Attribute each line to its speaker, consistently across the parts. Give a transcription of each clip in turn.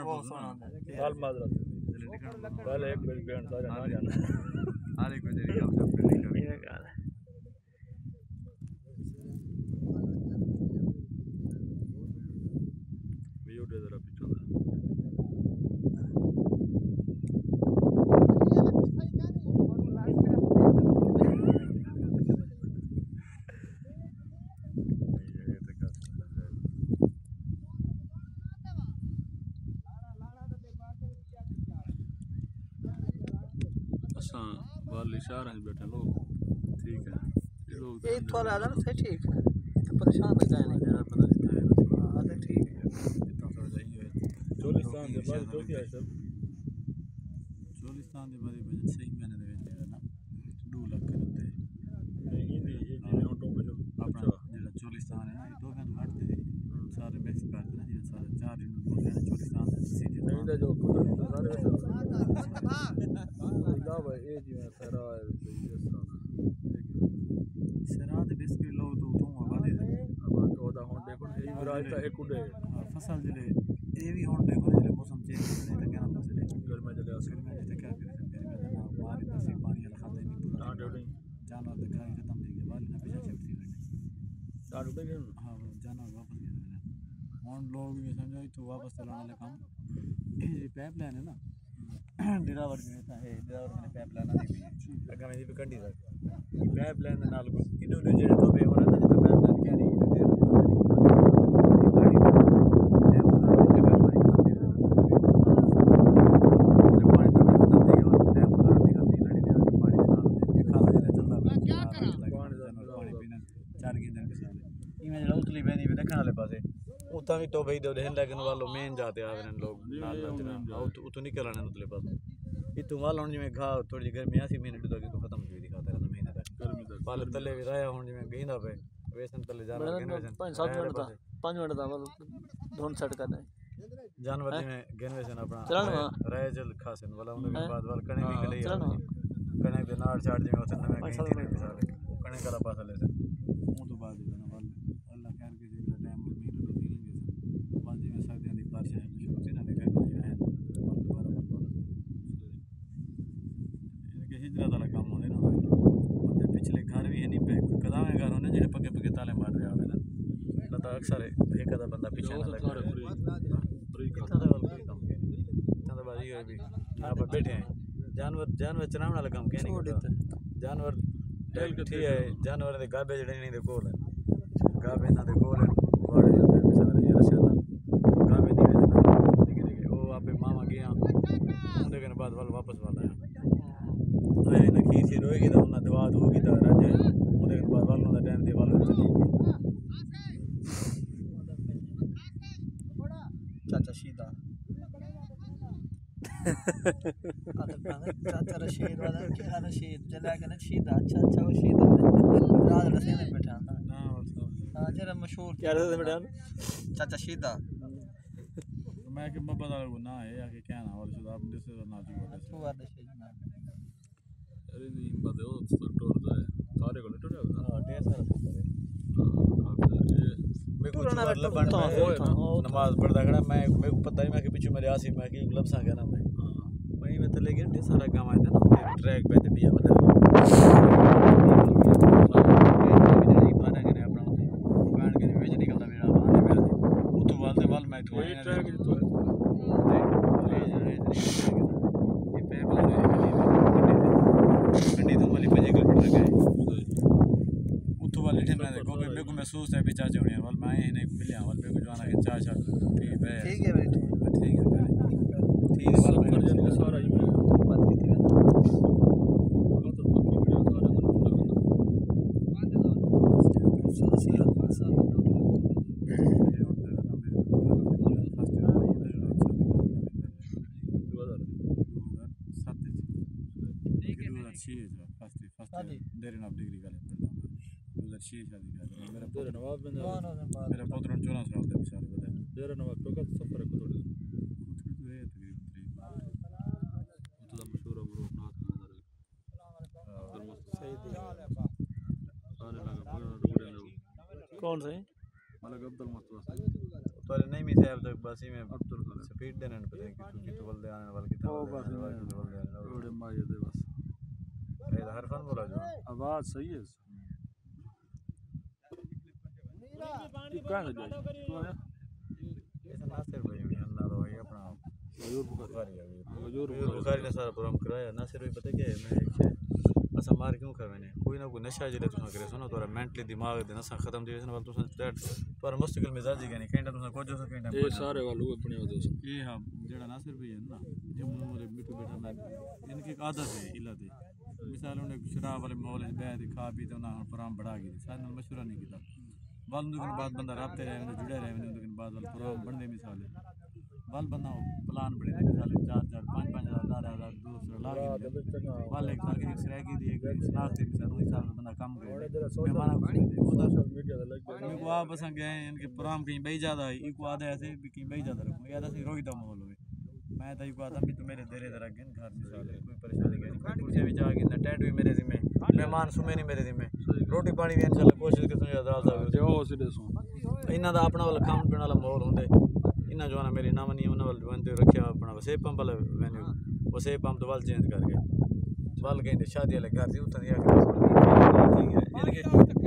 Speaker 1: बहुत सोना
Speaker 2: साल माजरा पहले एक बेल बैंड सारे ना जाना
Speaker 1: हर एक मेरी काम सब करने का
Speaker 3: ये गाल है
Speaker 2: वीडियो दे जरा पीछे असा वाली शहर में बैठे लोग ठीक है
Speaker 3: ये थोड़ा आधा ना ठीक है तो परेशान हो जाए नहीं
Speaker 2: जरा पता नहीं है
Speaker 3: हां तो ठीक है
Speaker 2: इतना थोड़ा जाएंगे चोलिस्तान के बाद जो क्या है सब चोलिस्तान के बारे में सही मैंने दे दिया ना 2 लाख करते ये ऑटो में जो
Speaker 1: अपना जेड़ा चोलिस्तान है ना ये दो में हटते सारे मिक्स करते ना ये सारे चार दिन बोलते हैं चोलिस्तान सीधे
Speaker 2: नहीं तो जो सारे गाव है ये जी में सारा
Speaker 1: सरा दे बिस्किट लो तो आबादी
Speaker 2: अब ओदा होंडे को ये विराज का एक उड़े
Speaker 1: फसल जिले ये भी होंडे को जिले मौसम चेंज होने तो क्या ना फसल
Speaker 2: घर में चले आसे
Speaker 1: में तो क्या करे फिर में मारी बस पानी वाला खाते नहीं पूरा
Speaker 2: हां डेढ़
Speaker 1: जानवर दिखाई खत्म हो गया वाली ना पीछे चलती है
Speaker 2: डाल उड़े गए
Speaker 1: हां जानवर वापस गए और लोग ये समझो तो वापस चलाने वाले काम ये पाइपलाइन है ना डिरावर में है डिरावर में पाइपलाइन आ रही है अगर मैं भी कंडी तक पाइपलाइन नाल को इन्होंने जेड़े तो पे होना ना जितना पाइपलाइन क्या नहीं उतना भी तो भाई दे लेकिन वालो मेन जाते आ रहे लोग नाल उतो निकल आने उतले पास इतु वालो जिमें घा थोड़ी गर्मी आसी महीने दूध के तो खत्म हुई दिखाते रहता महीने तक
Speaker 2: गर्मी तक
Speaker 1: पाले तले भी रहा हुन जिमें गईंदा पे वेसन तले जानवर गेनवेसन
Speaker 3: 5-7 मिनट था 5 मिनट था धोन सेट करना
Speaker 1: जानवर जिमें गेनवेसन अपना
Speaker 3: चलना
Speaker 1: रह जल खासन वाला उनके बाद वाल कने भी कले कने के नाड़ चाड़ जिमें उतन में गई थी मिसाल कने कला पास ले से तो बाद ना वाल अल्लाह खैर के जिला टाइम महीने तो फीलिंग वाल जिमें सर्दियां दी बारिश है शुरू से ना लेकर है दोबारा इनके हिजरत वाला काम होने ना बंदे पिछले घर भी है नहीं पे कदा में घर होने जेडे पके पके ताले मार रहे आवे ना तो अक्सर एक आधा बंदा पीछे ना लगे इतना तो वाल काम के इतना तो बाजी है भी यहां पर बैठे हैं जानवर चरावने वाला काम के नहीं जानवर ठीक है जानवर दे गाबे जड़े नहीं दे कोल गाबे ना दे कोल बड़े अंदर बेचारे ये रशिया गाबे नहीं वे लेकिन वो आपे मामा गया उनके के बाद वाल वापस वाला है आए ना खीर से रोएगी तो ना दवा होगी तो राजे उनके के बाद वाल ना टाइम दे वाल चली
Speaker 3: चाचा शीदा चाचा रशीद वाला क्या रशीद चला के ना शीदा अच्छा वो शीदा रात रसे में बैठा था
Speaker 1: ना
Speaker 3: हां जरा मशहूर
Speaker 2: क्या रहता है बेटा
Speaker 3: चाचा शीदा
Speaker 1: मैं कि बता रहा ना है या कि क्या ना और शुदा आप जैसे ना जी
Speaker 3: तो वाला शीदा ना
Speaker 2: अरे नहीं बदे वो टोर जाए तारे को टोर
Speaker 1: हां ढेर सारा मैं कुछ मतलब नमाज पढ़ता खड़ा मैं मेरे को पता ही मैं कि पीछे मेरे आसिफ मैं कि लफ्सा क्या ना मैं वही में तो लेकिन ढेर सारा काम आया था ना ट्रैक पे तो दिया बता पाना के अपना कान के वेज निकलता मेरा बांधे मेरा उतो वाल मैं तो
Speaker 2: वही ट्रैक तो
Speaker 1: ये पाइपलाइन कंडी तो वाली 5 किलोमीटर गए उतो वाले टाइम ना देखो मेरे को महसूस है बेचारे होने वाल मैं नहीं मिलिया वाल पे को जाना के चार चार ठीक है
Speaker 3: ठीक है बेटा
Speaker 1: ठीक है वाल
Speaker 2: कर जन सारा ही
Speaker 3: बात की थी
Speaker 1: मेरा पोत्र 14 साल का बेचारे बता
Speaker 2: तेरा नवाब तो का सफर को थोड़ी
Speaker 1: कुछ तो है तकरीबन
Speaker 2: तो मशहूर अमरो अपना
Speaker 3: सही दी
Speaker 2: आने लगा पूरा ढूंढने
Speaker 3: कौन से
Speaker 2: मलक अब्दुल मस्तफा
Speaker 1: तो नहीं मिसाब तक बस ही में
Speaker 2: अब्दुल
Speaker 1: स्पीड देने पता नहीं कि तो बोल दे आने वाले कितना
Speaker 2: ओ बस
Speaker 1: बोल दे
Speaker 2: थोड़े माजे दे बस
Speaker 1: ये हर फन बोला जो
Speaker 2: आवाज सही है तू कहां से जाए तू आया
Speaker 1: ऐसा नासिर भाई अल्लाह रो ये अपना
Speaker 2: मयूर बुखारी
Speaker 1: मयूर बुखारी ने सारा प्रोग्राम कराया नासिर भाई पता क्या है मैं असा मार क्यों कर मैंने कोई ना कोई नशा जिले तुसा करे सुनो तोरा मेंटली दिमाग दे नसा खत्म दी वजह तुसा दैट तोरा मुस्तकिल मिजाजी गनी कहीं तुसा कुछ हो कहीं
Speaker 2: ये सारे वालू अपने हो दोस्त
Speaker 1: ये हां जेड़ा नासिर भाई है ना ये मोले मिठू बेटा मैं इनकी एक आदत है इल्लत है मिसाल उन्हें शराब वाले माहौल में बैठ खा पी तो ना प्रोग्राम बढ़ा गई सारे नाल मशवरा नहीं कीता बंद के बाद बंदा राबते रहे जुड़े रहे उनके बाद वाले प्रोग्राम बनने मिसाल है बल बंदा प्लान बने मिसाल 4-4 5-5 हज़ार 10,000 दूसरा लाख वाले एक साल की सराकी दी एक लाख दी मिसाल 2 साल बंदा काम करे मेहमान सोशल मीडिया दा लग गया को आप बस गए इनके प्रोग्राम कहीं बई ज्यादा है इको आधे ऐसे भी कहीं बई ज्यादा रखो या ऐसे रोहित माहौल होवे मैं तो इको आता भी तो मेरे देरे दरा गन घर मिसाल है कोई परेशानी नहीं कुर्सी भी जा के ना टेंट भी मेरे जिम्मे मेहमान सुमे नहीं मेरे जिम्मे रोटी पानी भी इंशाल्लाह कोशिश करते हैं ज्यादा
Speaker 2: जो सीधे सो
Speaker 1: इन्हां दा अपना वाला खाण पीण वाला माहौल होंदे इन्हां जो ना मेरी नाम नहीं उन्हां वाल बनते रखया अपना वसे पंप वाला वेन्यू वसे पंप तो वाल चेंज करके वाल के शादी वाले घर थी उतना दिया ठीक है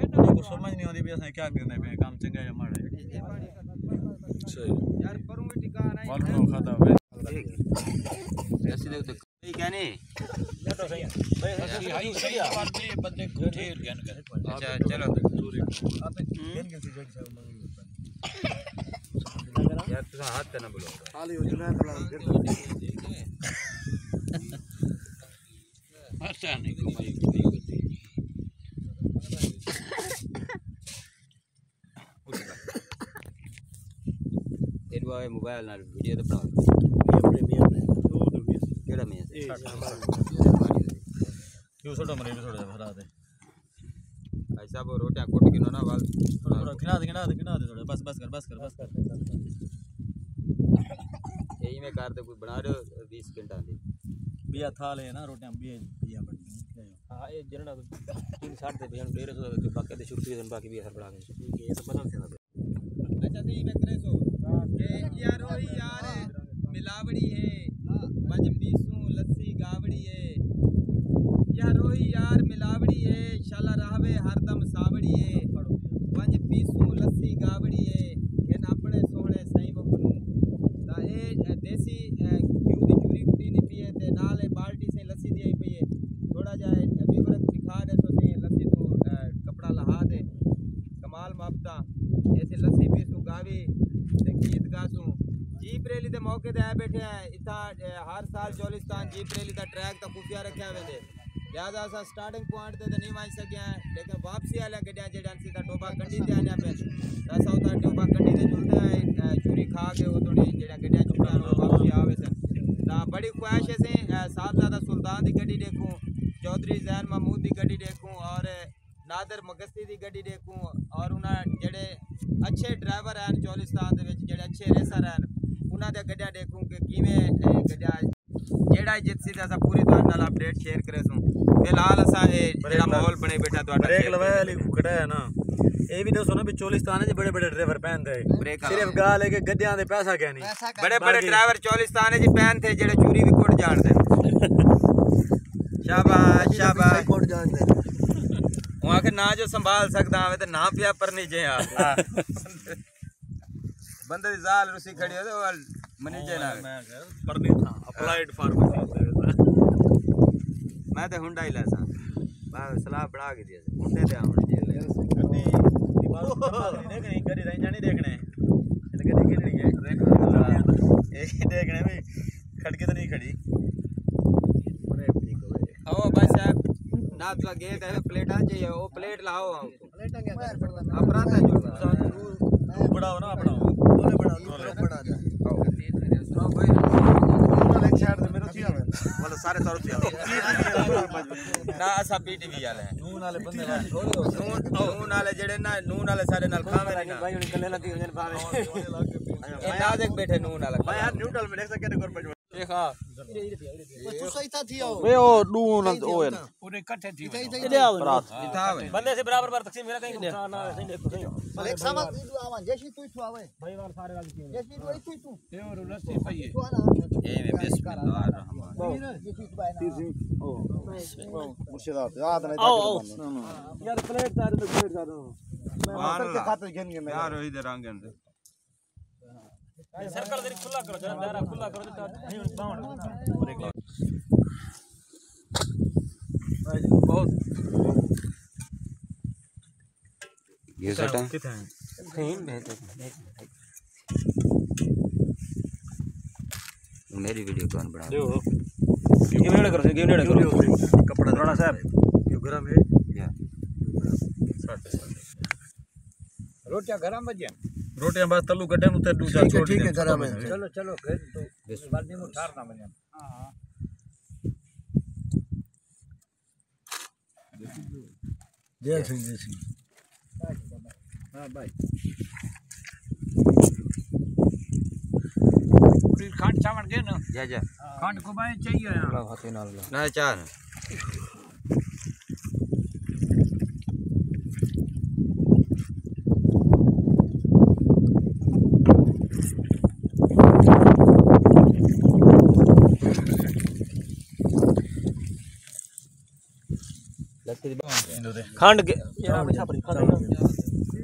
Speaker 1: इनके को समझ नहीं आती भी असां क्या करने पे काम चंगा या माड़ा
Speaker 2: सही
Speaker 3: यार परू में ठिकाना है
Speaker 1: वाल को खाता
Speaker 3: ऐसे देखो ये क्या नहीं
Speaker 1: तो सही है भाई सही बंदे को ठेर ज्ञान कर
Speaker 3: अच्छा चलो
Speaker 1: आप गेन के से जग
Speaker 3: यार तुम हाथ करना बोलो
Speaker 2: खाली हो जाना तो
Speaker 3: अच्छा नहीं को भाई तेरे भाई मोबाइल ना वीडियो तो बना केड़ा में
Speaker 1: क्यों छोटा मरे थोड़ा भरा दे
Speaker 3: ऐसा वो रोटियां कोट के ना वाल
Speaker 1: थोड़ा गिना दे थोड़ा बस कर
Speaker 3: यही में कार तो कुछ बना रहे हो 20 घंटा दे
Speaker 1: बिया था ले ना रोटियां बिया बढ़
Speaker 3: हां ये जरना 3-7 दे भैया 150 तो बाकी दे शुरू से बाकी भी हर बड़ा गए
Speaker 1: ठीक है ये सब बदल से
Speaker 3: अच्छा सही में करे सो के यार ओ यार मिलावड़ी है पंज पीसू लस्सी गावड़ी है यार ओ यार मिलावड़ी है शाला रहवे हरदम सावड़ी है पंज पीसू लस्सी गावड़ी है इन अपने सोहणे सही वकनू ता ए देसी घी दी चूरी कुटी नहीं पिए ते नाले बाल्टी से लस्सी दी पई है थोड़ा जा विवरक दिखा दे तो से लस्सी तू कपड़ा लहा दे कमाल मापता ऐसे लस्सी पीसू गावी ते गीत गासू जीप रैली दे मौके ते आ बैठे हैं इथा हर साल चोलिस्तान जीप रैली दा ट्रैक ता खुफिया रखया वेंदे लिहाजा असां स्टार्टिंग पॉइंट ते नहीं वही सकिया लेकिन वापसी वाले गड्डियां जेड़ां सीधा टोबा कंडी ते आने पे असां उता टोबा कंडी ते जुलदे हैं चूरी खा के उतनी जेड़ा गड्डियां चुका रो वापसी आवे सन ता बड़ी ख्वाहिश है से साहबजादा सुल्तान दी गड्डी देखूं चौधरी जैन महमूद दी गड्डी देखूं और नादर मगस्ती दी गड्डी देखूं और उन्हां जेड़े अच्छे ड्राइवर हैं चोलिस्तान दे विच जेड़े अच्छे रेसर हैं उन्हां दे गड्डियां देखूं कि किवें गड्डियां जेड़ा जितसी दा पूरी तौर नाल अपडेट शेयर करे सो फिलहाल असा ए जेड़ा माहौल बने बैठा तो
Speaker 1: ब्रेक लवाया वाली खड़ा है ना ये भी दसो ना भी चोलिस्तान है बड़े बड़े ड्राइवर पहनते हैं सिर्फ गाल है कि गड्डियां दे पैसा क्या नहीं
Speaker 3: बड़े बड़े ड्राइवर चोलिस्तान है जी पहनते जेड़े चूरी भी कोट जानदे शाबाश शाबाश कोट जानदे वहां के ना जो संभाल सकदा आवे ते ना पिया पर नहीं जे यार बंदे दी जाल रुसी खड़ी हो तो मनीजे ना
Speaker 1: मैं पर नहीं था अप्लाइड फॉर
Speaker 3: मैं तो हुंडा ही लासा मैं सलाह बढ़ा के दिया हुंडे ते आवन जे ले
Speaker 1: गड्डी देखने गड्डी रही जानी देखने गड्डी कितनी है देखने भी खड़के तो नहीं खड़ी
Speaker 3: आओ भाई साहब ना तो गए थे प्लेटा चाहिए वो प्लेट लाओ अपराध है जो
Speaker 1: बड़ा हो ना अपना बोले बड़ा जा
Speaker 3: आओ भाई
Speaker 1: एक साइड से मेरे थी हमें
Speaker 3: वाला सारे तौर पे ना असा पीटीवी वाले
Speaker 1: नून वाले बंदे
Speaker 3: नून वाले जेड़े ना नून वाले सारे नाल खावे ना
Speaker 1: भाई उन कल्ले लती उन पावे
Speaker 3: ए ना देख बैठे नून वाला
Speaker 1: मैं यार न्यूट्रल में देख सके कोर पे
Speaker 3: देखा
Speaker 2: वे ओ नून ओ पूरे इकट्ठे थी
Speaker 4: बंदे से बराबर बार तकसीम मेरा कहीं नुकसान ना सही देखो सही
Speaker 5: एक सामान तू आवा जैसी तू आवे
Speaker 4: भाई वाल सारे वाली चीज
Speaker 5: जैसी तू
Speaker 2: ये और लस्सी पई
Speaker 5: तू आना
Speaker 3: ये में बिस्मिल्लाह रहमान
Speaker 5: जैसी तू आना मुर्शिदाबाद याद नहीं
Speaker 4: आओ यार प्लेट सारे में प्लेट सारे
Speaker 5: मैं खाते घेन के मैं
Speaker 3: यार इधर आंगन से
Speaker 4: सर्कल दे खुला करो जरा दायरा खुला करो तो नहीं बावण
Speaker 1: बहुत
Speaker 3: ये सटा
Speaker 1: किथे हैं
Speaker 4: कहीं बेहतर
Speaker 3: मेरी वीडियो कौन बना
Speaker 1: देखो
Speaker 4: गेम नेड़ करो
Speaker 1: कपड़ा धोना साहब क्यों गरम है
Speaker 3: क्या
Speaker 2: रोटियां गरम बजे
Speaker 1: रोटियां बस तल्लू गड्ढे में उतर दूजा छोड़
Speaker 5: ठीक है गरम है
Speaker 2: चलो चलो फिर तो बल्दी में उठारना बजे हां
Speaker 5: जय सिंह जैसी
Speaker 2: हां भाई पूरी खंड चावल के ना
Speaker 3: जा जा
Speaker 2: खंड को भाई चाहिए यहां
Speaker 4: हाथे नाल
Speaker 3: ना चार
Speaker 4: खंड के यार बिछा पड़ी खंड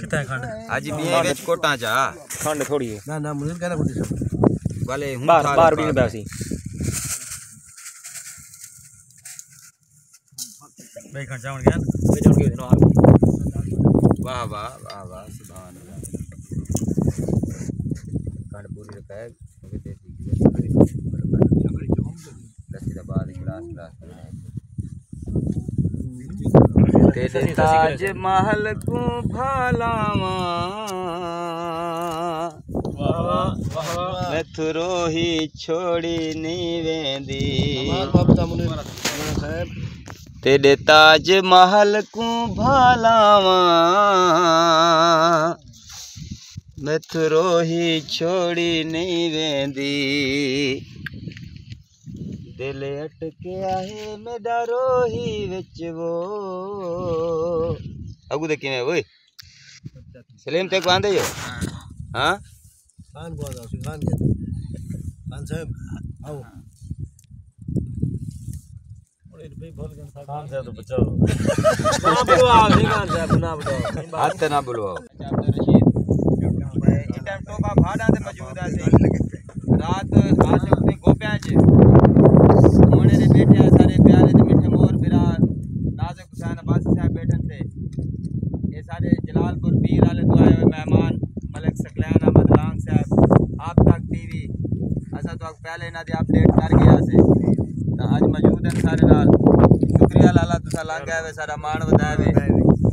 Speaker 1: किथे खंड
Speaker 3: आज मियां विच कोटा जा
Speaker 4: खंड थोड़ी है
Speaker 5: ना मुझे कहना कुछ
Speaker 3: वाले हूं
Speaker 4: बार भी नहीं बैसी
Speaker 1: भाई खंड चावल गया
Speaker 4: वे जोड़ के देना
Speaker 3: वाह वाह वाह वाह सुभान अल्लाह खंड पूरी रखा है क्योंकि देसी घी लस्सी का बाद गिलास तेरे ताज महल को भालावा मैं थुरो ही छोड़ी नहीं वेंदी तेरे ताज महल को भालावा मैं थुरो ही छोड़ी नहीं वेंदी दिल अटके आहे मेरा रोही विच वो अगू दे किवें ओए सलीम ते को आंदे जो हां
Speaker 5: खान को आदा खान कहते खान साहब आओ
Speaker 1: खान से तो बचाओ
Speaker 4: ना बोलो आ नहीं खान साहब ना बताओ
Speaker 3: हाथ ना बुलवाओ
Speaker 4: रशीद
Speaker 3: इस टाइम टोका भाड़ा ते मौजूद है रात आशिक ने गोप्या च मोने ने बैठे सारे प्यारे ते मिठे मोर बिरा नाज़िक हुसैन अब्बास साहब बैठन थे ये सारे जलालपुर पीर वाले तो आए हुए मेहमान मलिक सकलैन अहमद लांग साहब आप तक टीवी असा तो पहले इना दी अपडेट कर गया से तो आज मौजूद हैं सारे नाल शुक्रिया लाला तुसा लंघ गए वे सारा मान वधावे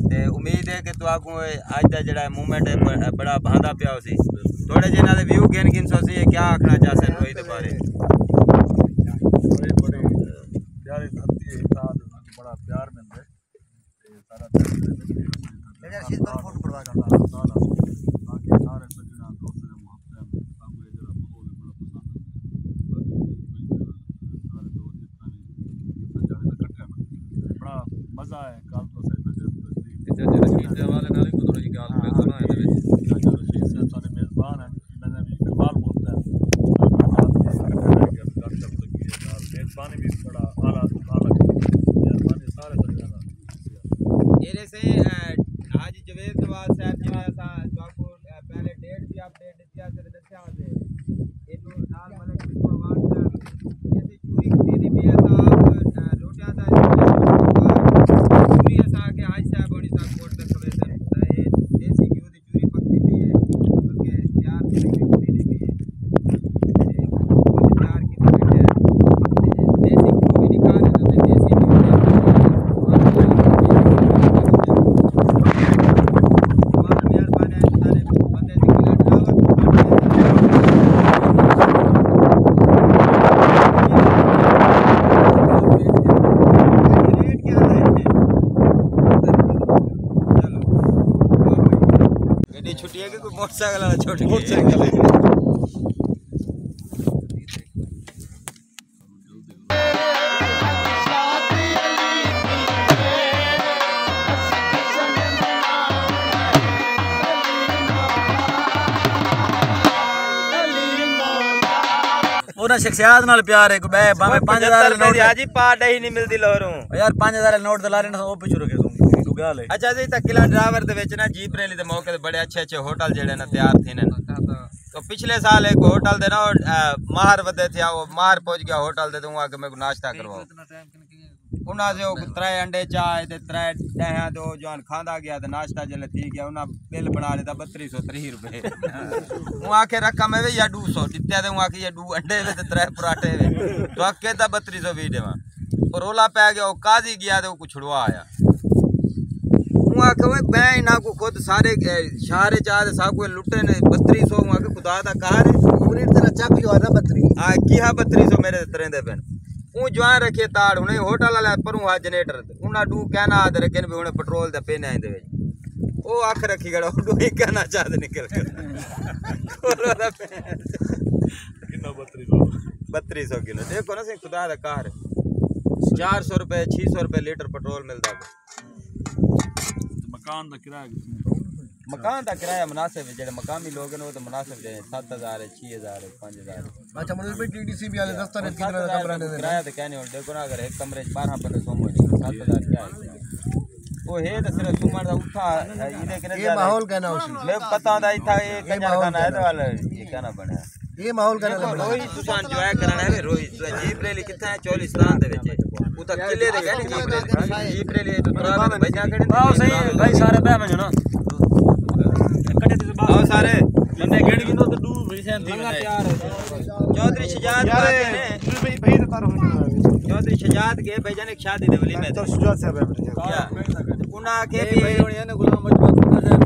Speaker 3: ते उम्मीद है कि तुआकू आज दा जेड़ा मूवमेंट है बड़ा भांदा पिया सी थोड़े जे इना दे व्यू गिन गिन सो सी क्या आखना चाहते हैं रोहित बारे
Speaker 1: प्यारी धरती है साथ बड़ा प्यार मिलता है सारा
Speaker 5: रशीद पर फोटो पड़वा
Speaker 1: सारा बाकी सारे सजना दोस्त ने मोहब्बत है सामने जरा माहौल बड़ा पसंद सारे दोस्त जितना भी सजाने का इकट्ठे बड़ा मजा है काल तो से रशीद के हवाले नाल को थोड़ी गाल पे सुना है रशीद साहब सारे मेजबान हैं मैंने भी कमाल बोलता है मेजबानी भी बड़ा आला मेहरबानी सारे सजना
Speaker 3: एरे से आज जवेद नवाज साहब जी असा आपको पहले डेट भी अपडेट दिया से दस्या से ये तो नाल मलिक बिस्वान साहब जैसे चूरी कुटी दी भी असा रोटियां दा चूरी असा के आज साहब बड़ी सा कोट पे खबे से देसी घी दी चूरी पकदी भी है बल्कि यार भी कुटी दी भी है यार की बैठे देसी घी भी निकाल तो देसी घी छुट्टी है कि कोई मोटरसाइकिल वाला छोड़ के मोटरसाइकिल
Speaker 1: ਉਹਨਾਂ ਸ਼ਖਸੀਅਤ ਨਾਲ ਪਿਆਰ ਹੈ। ਬੈ ਭਾਵੇਂ 5000 ਨੋਟ
Speaker 3: हाजी पार्ट ही नहीं मिलती लोहरों
Speaker 1: यार 5000 नोट दला रहे ओ पिछू रखे तू गल है।
Speaker 3: अच्छा जी तकिला ड्राइवर दे विच ना जीप रैली दे मौके ते बड़े अच्छे होटल जेड़े ना तैयार थे ने। तो पिछले साल एक होटल दे ना माहर वदे थे वो माहर पहुंच गया होटल दे तो आके मेरे को नाश्ता करवाओ। उन्हां से 3 अंडे चाय ते 3 डहा दो जवान खांदा गया ते नाश्ता जले थी गया उन्हां बिल बना लेता 3230 रुपए। हूं आखे रकम है या 200 दित्या ते हूं आखे या 2 अंडे ते 3 पराठे वे तो आखे ता 3220 देवा। और रोला पै गया वो काजी गया ते वो छुड़वा आया। हूं आखे मैं इन्हां को खुद सारे शहर चाह सब कोई लुटे ने 3200 हूं आखे खुदा दा कहर
Speaker 5: पूरी तरह चाक जो है ना 32
Speaker 3: आ की हा 3200 मेरे तरह दे पेन हूं जवान रखे ताड़ हुने होटल वाला परू हा जनरेटर उन्हां डू कहना आदे रखे भी हुने पेट्रोल दे पेने आंदे वे ओ आख रखी गड़ा डू ही कहना चाहते निकल कर खोलो दा
Speaker 2: कितना 3200
Speaker 3: किलो देखो ना से खुदा दा कहर 400 रुपए 600 रुपए लीटर पेट्रोल मिलता
Speaker 2: मकान का किराया
Speaker 3: मकान का किराया मुनासिब है जेडे मकामी लोग हैं वो तो मुनासिब दे 7000 है 6000 है 5000
Speaker 5: अच्छा मतलब भाई टीडीसी भी वाले दस्तावेज कितना कमरा दे
Speaker 3: किराया तो कहने और देखो ना अगर एक कमरे 12-1500 हो 7000 क्या है वो है तो सिर्फ सुमन दा उठा इने के
Speaker 5: ये माहौल कहना उसी
Speaker 3: मैं पता दा था ये कंजर खाना है वाला ये कहना बना
Speaker 5: ये माहौल कहना बड़ा
Speaker 3: रोहित तुसा एंजॉय करना है रोहित जीप रैली किथे है चोलिस्तान दे विच वो तो किले दे कहने जीप रैली तो तरा बजा खड़े
Speaker 4: आओ सही भाई सारे बह में ना कटे ते
Speaker 3: आओ सारे
Speaker 1: बंदे गेड़ी किनो तो डू वैसे दी
Speaker 3: चौधरी शजात चौधरी शजात के भाईजान एक शादी दे वली में
Speaker 5: तो सुजात साहब है
Speaker 3: उन्हें के भी
Speaker 1: गुलाम मजबूत